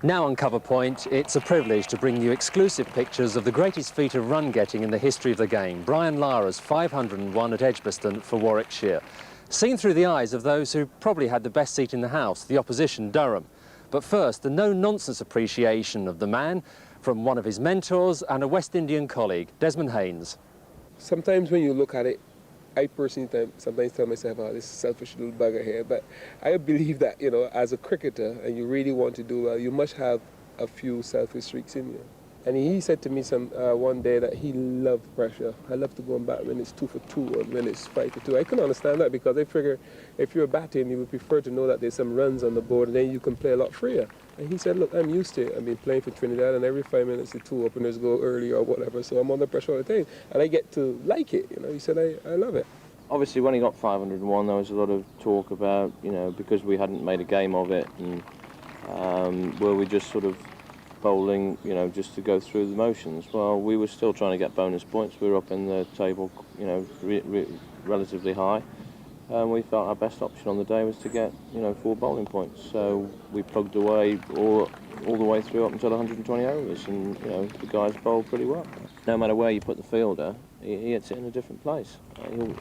Now on Cover Point, it's a privilege to bring you exclusive pictures of the greatest feat of run getting in the history of the game, Brian Lara's 501 at Edgbaston for Warwickshire. Seen through the eyes of those who probably had the best seat in the house, the opposition, Durham. But first, the no-nonsense appreciation of the man from one of his mentors and a West Indian colleague, Desmond Haynes. Sometimes when you look at it, I personally sometimes tell myself, oh, this selfish little bugger here, but I believe that, you know, as a cricketer, and you really want to do well, you must have a few selfish streaks in you. And he said to me one day that he loved pressure. I love to go and bat when it's 2 for 2 or when it's 5 for 2. I couldn't understand that because I figure if you're batting, you would prefer to know that there's some runs on the board and then you can play a lot freer. And he said, look, I'm used to it. I've been playing for Trinidad and every 5 minutes the 2 openers go early or whatever, so I'm under pressure all the time. And I get to like it, you know. He said, I love it. Obviously, when he got 501, there was a lot of talk about, you know, because we hadn't made a game of it, and were we just sort of bowling, you know, just to go through the motions. Well, we were still trying to get bonus points. We were up in the table, you know, relatively high. And we felt our best option on the day was to get, you know, 4 bowling points. So we plugged away all the way through up until 120 overs, and, you know, the guys bowled pretty well. No matter where you put the fielder, he hits it in a different place.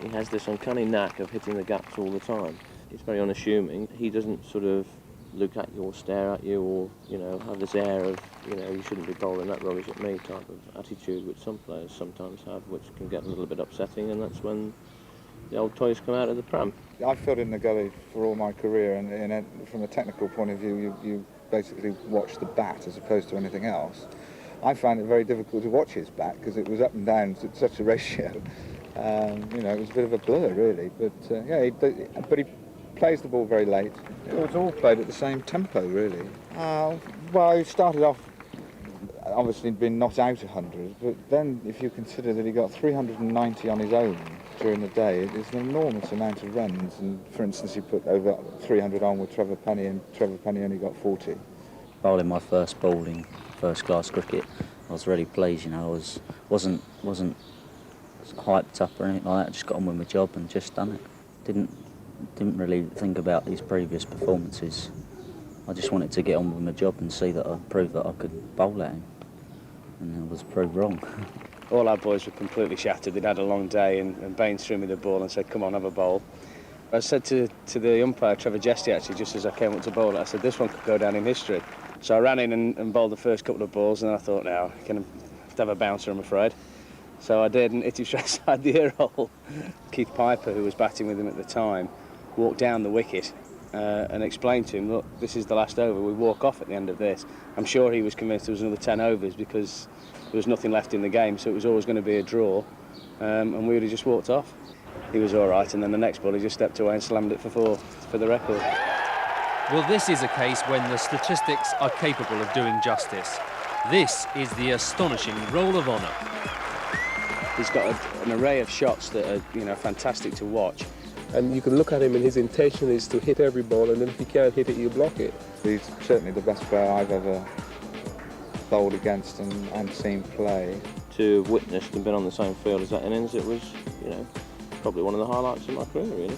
He has this uncanny knack of hitting the gaps all the time. He's very unassuming. He doesn't sort of look at you or stare at you or, you know, have this air of, you know, you shouldn't be bowling that rubbish at me type of attitude, which some players sometimes have, which can get a little bit upsetting, and that's when the old toys come out of the pram. I've filled in the gully for all my career, and from a technical point of view, you basically watch the bat as opposed to anything else. I found it very difficult to watch his bat because it was up and down at such a ratio. You know, it was a bit of a blur, really. But yeah, but he plays the ball very late. It was all played at the same tempo, really. Well, he started off obviously been not out 100, but then if you consider that he got 390 on his own during the day, it is an enormous amount of runs. And for instance, he put over 300 on with Trevor Penny, and Trevor Penny only got 40. Bowling my first ball in first-class cricket, I was really pleased. You know, I wasn't hyped up or anything like that. I just got on with my job and just done it. Didn't really think about these previous performances. I just wanted to get on with my job and see that I proved that I could bowl at him, and I was proved wrong. All our boys were completely shattered. They'd had a long day, and Baines threw me the ball and said, come on, have a bowl. I said to the umpire, Trevor Jesty, actually, just as I came up to bowl it, I said, this one could go down in history. So I ran in and bowled the first couple of balls, and I thought, now, I can have to have a bouncer, I'm afraid. So I did, and hit him straight inside the ear hole. Keith Piper, who was batting with him at the time, walked down the wicket and explained to him, look, this is the last over, we walk off at the end of this. I'm sure he was convinced there was another 10 overs because there was nothing left in the game, so it was always going to be a draw, and we would have just walked off. He was all right, and then the next ball he just stepped away and slammed it for 4 for the record. Well, this is a case when the statistics are capable of doing justice. This is the astonishing Roll of Honour. He's got an array of shots that are, you know, fantastic to watch. And you can look at him and his intention is to hit every ball, and then if he can't hit it, you block it. He's certainly the best player I've ever bowled against and seen play. To have witnessed and been on the same field as that innings, it was, you know, probably one of the highlights of my career, really.